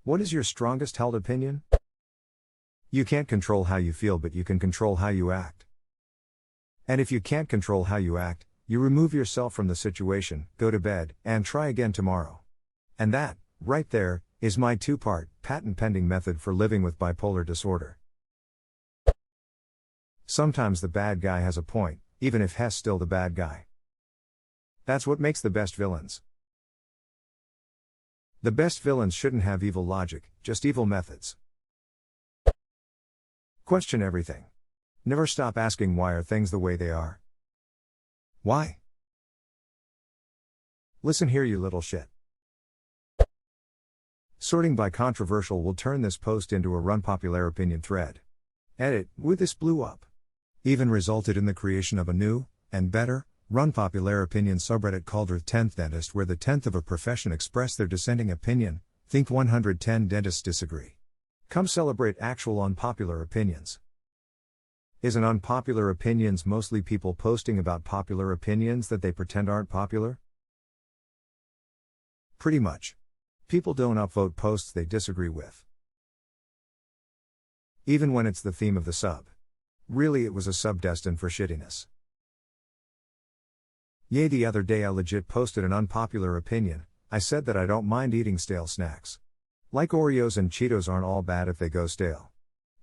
What is your strongest held opinion? You can't control how you feel, but you can control how you act. And if you can't control how you act, you remove yourself from the situation, go to bed, and try again tomorrow. And that, right there, is my 2-part, patent-pending method for living with bipolar disorder. Sometimes the bad guy has a point, even if Hess still the bad guy. That's what makes the best villains. The best villains shouldn't have evil logic, just evil methods. Question everything. Never stop asking why are things the way they are. Why? Listen here, you little shit. Sorting by controversial will turn this post into a run popular opinion thread. Edit, with this blew up. Even resulted in the creation of a new, and better, run popular opinion subreddit called Earth 10th Dentist, where the 10th of a profession express their dissenting opinion. Think 110 dentists disagree. Come celebrate actual unpopular opinions. Isn't unpopular opinions mostly people posting about popular opinions that they pretend aren't popular? Pretty much. People don't upvote posts they disagree with. Even when it's the theme of the sub. Really, it was a sub destined for shittiness. Yay, the other day I legit posted an unpopular opinion. I said that I don't mind eating stale snacks. Like Oreos and Cheetos aren't all bad if they go stale.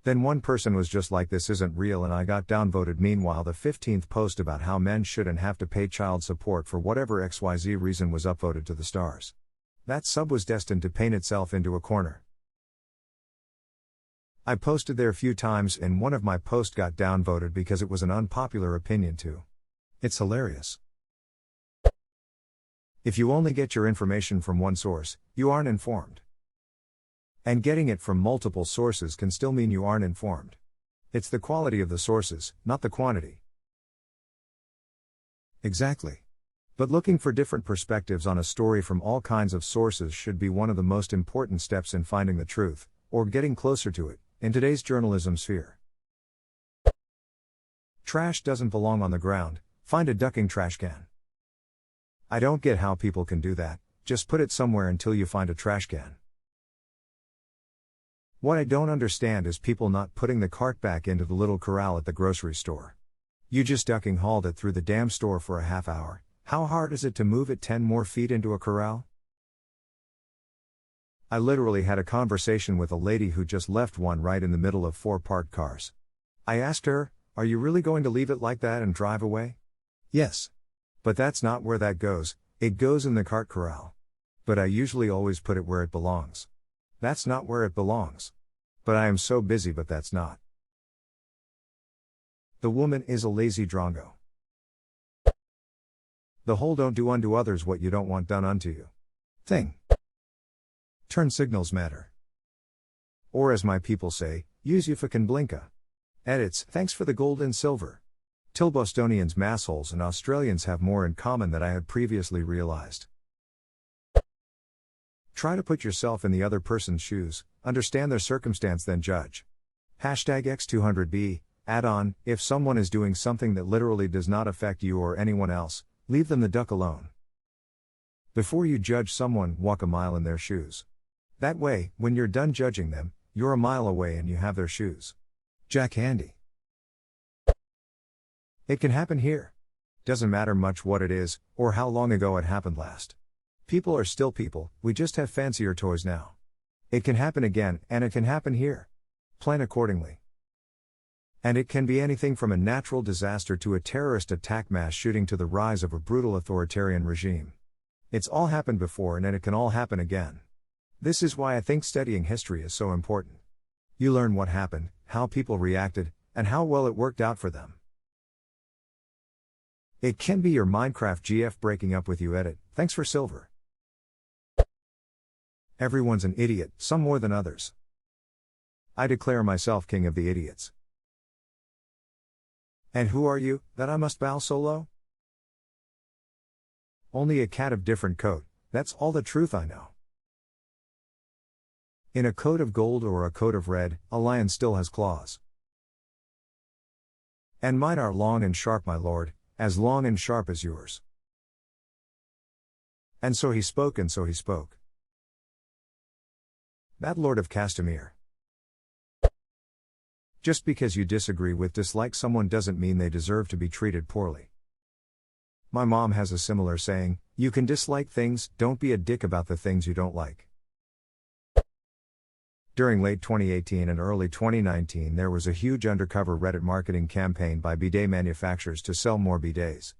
Then one person was just like, this isn't real, and I got downvoted. Meanwhile, the 15th post about how men shouldn't have to pay child support for whatever XYZ reason was upvoted to the stars. That sub was destined to paint itself into a corner. I posted there a few times and one of my posts got downvoted because it was an unpopular opinion too. It's hilarious. If you only get your information from one source, you aren't informed. And getting it from multiple sources can still mean you aren't informed. It's the quality of the sources, not the quantity. Exactly. But looking for different perspectives on a story from all kinds of sources should be one of the most important steps in finding the truth, or getting closer to it, in today's journalism sphere. Trash doesn't belong on the ground, find a ducking trash can. I don't get how people can do that, just put it somewhere until you find a trash can. What I don't understand is people not putting the cart back into the little corral at the grocery store. You just ducking hauled it through the damn store for a half hour. How hard is it to move it 10 more feet into a corral? I literally had a conversation with a lady who just left one right in the middle of 4 parked cars. I asked her, are you really going to leave it like that and drive away? Yes. But that's not where that goes, it goes in the cart corral. But I usually always put it where it belongs. That's not where it belongs. But I am so busy, but that's not. The woman is a lazy drongo. The whole don't do unto others what you don't want done unto you thing. Turn signals matter. Or as my people say, use you fucking blinka. Edits, thanks for the gold and silver. Till Bostonians, massholes, and Australians have more in common than I had previously realized. Try to put yourself in the other person's shoes, understand their circumstance, then judge. Hashtag X200B, add on, if someone is doing something that literally does not affect you or anyone else, leave them the duck alone. Before you judge someone, walk a mile in their shoes. That way, when you're done judging them, you're a mile away and you have their shoes. Jack Handy. It can happen here. Doesn't matter much what it is, or how long ago it happened last. People are still people, we just have fancier toys now. It can happen again, and it can happen here. Plan accordingly. And it can be anything from a natural disaster to a terrorist attack, mass shooting, to the rise of a brutal authoritarian regime. It's all happened before and it can all happen again. This is why I think studying history is so important. You learn what happened, how people reacted, and how well it worked out for them. It can be your Minecraft GF breaking up with you. Edit, thanks for silver. Everyone's an idiot, some more than others. I declare myself king of the idiots. And who are you, that I must bow so low? Only a cat of different coat, that's all the truth I know. In a coat of gold or a coat of red, a lion still has claws. And mine are long and sharp, my lord, as long and sharp as yours. And so he spoke, and so he spoke. Bad Lord of Castamere. Just because you disagree with dislike someone doesn't mean they deserve to be treated poorly. My mom has a similar saying, you can dislike things, don't be a dick about the things you don't like. During late 2018 and early 2019 there was a huge undercover Reddit marketing campaign by bidet manufacturers to sell more bidets.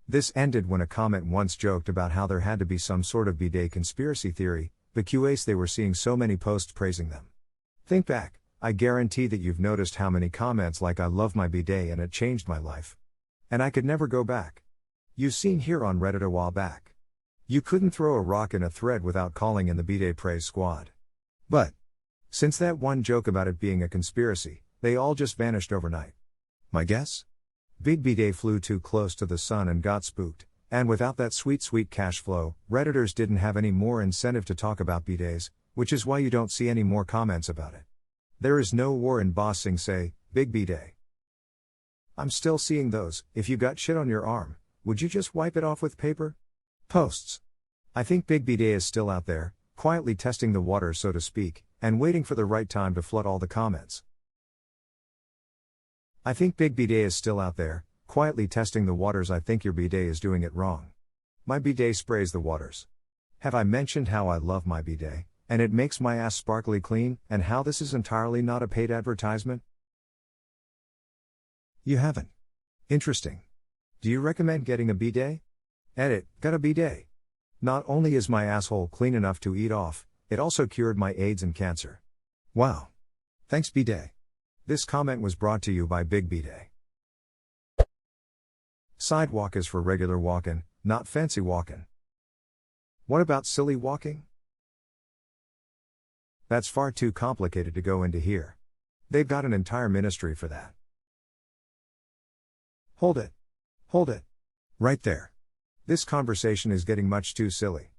This ended when a comment once joked about how there had to be some sort of bidet conspiracy theory, because they were seeing so many posts praising them. Think back, I guarantee that you've noticed how many comments like I love my bidet and it changed my life. And I could never go back. You've seen here on Reddit a while back. You couldn't throw a rock in a thread without calling in the bidet praise squad. But since that one joke about it being a conspiracy, they all just vanished overnight. My guess? Big bidet flew too close to the sun and got spooked, and without that sweet cash flow, Redditors didn't have any more incentive to talk about bidets, which is why you don't see any more comments about it. There is no war in bossing say, big bidet. I'm still seeing those, if you got shit on your arm, would you just wipe it off with paper? Posts. I think big bidet is still out there, quietly testing the water so to speak, and waiting for the right time to flood all the comments. I think big bidet is still out there, quietly testing the waters. I think your bidet is doing it wrong. My bidet sprays the waters. Have I mentioned how I love my bidet, and it makes my ass sparkly clean, and how this is entirely not a paid advertisement? You haven't. Interesting. Do you recommend getting a bidet? Edit, got a bidet. Not only is my asshole clean enough to eat off, it also cured my AIDS and cancer. Wow. Thanks bidet. This comment was brought to you by Big Bidet. Sidewalk is for regular walkin', not fancy walkin'. What about silly walking? That's far too complicated to go into here. They've got an entire ministry for that. Hold it. Hold it. Right there. This conversation is getting much too silly.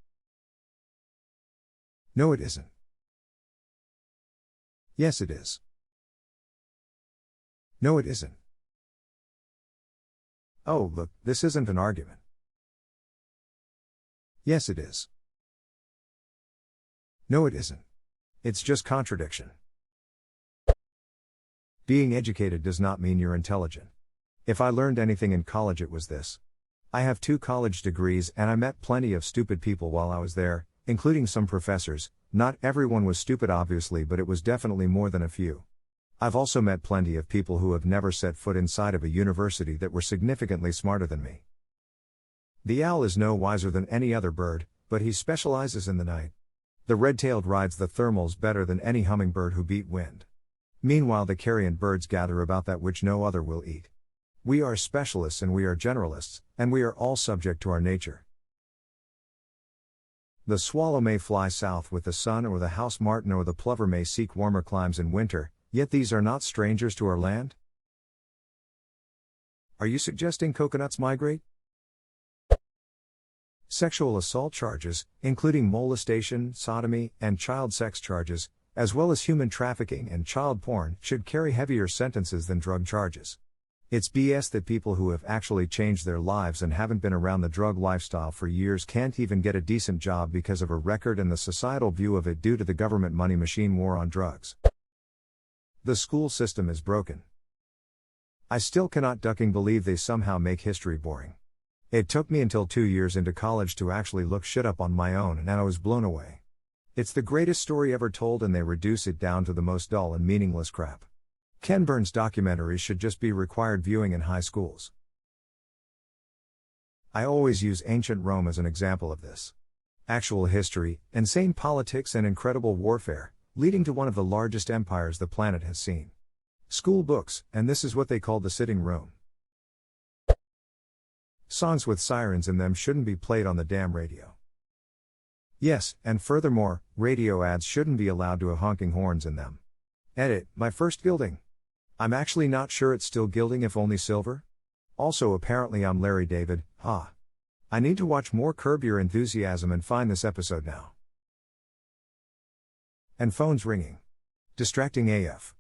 No, it isn't. Yes, it is. No, it isn't. Oh, look, this isn't an argument. Yes, it is. No, it isn't. It's just contradiction. Being educated does not mean you're intelligent. If I learned anything in college, it was this. I have 2 college degrees and I met plenty of stupid people while I was there, including some professors. Not everyone was stupid obviously, but it was definitely more than a few. I've also met plenty of people who have never set foot inside of a university that were significantly smarter than me. The owl is no wiser than any other bird, but he specializes in the night. The red-tailed rides the thermals better than any hummingbird who beat wind. Meanwhile the carrion birds gather about that which no other will eat. We are specialists and we are generalists, and we are all subject to our nature. The swallow may fly south with the sun, or the house martin or the plover may seek warmer climes in winter, yet these are not strangers to our land? Are you suggesting coconuts migrate? Sexual assault charges, including molestation, sodomy, and child sex charges, as well as human trafficking and child porn, should carry heavier sentences than drug charges. It's BS that people who have actually changed their lives and haven't been around the drug lifestyle for years can't even get a decent job because of a record and the societal view of it due to the government money machine war on drugs. The school system is broken. I still cannot believe they somehow make history boring. It took me until 2 years into college to actually look shit up on my own, and I was blown away. It's the greatest story ever told and they reduce it down to the most dull and meaningless crap. Ken Burns documentaries should just be required viewing in high schools. I always use ancient Rome as an example of this. Actual history, insane politics and incredible warfare, leading to one of the largest empires the planet has seen. School books, and this is what they call the sitting room. Songs with sirens in them shouldn't be played on the damn radio. Yes, and furthermore, radio ads shouldn't be allowed to have honking horns in them. Edit, my first gilding. I'm actually not sure it's still gilding, if only silver. Also apparently I'm Larry David, ha. I need to watch more Curb Your Enthusiasm and find this episode now. And phone's ringing. Distracting AF.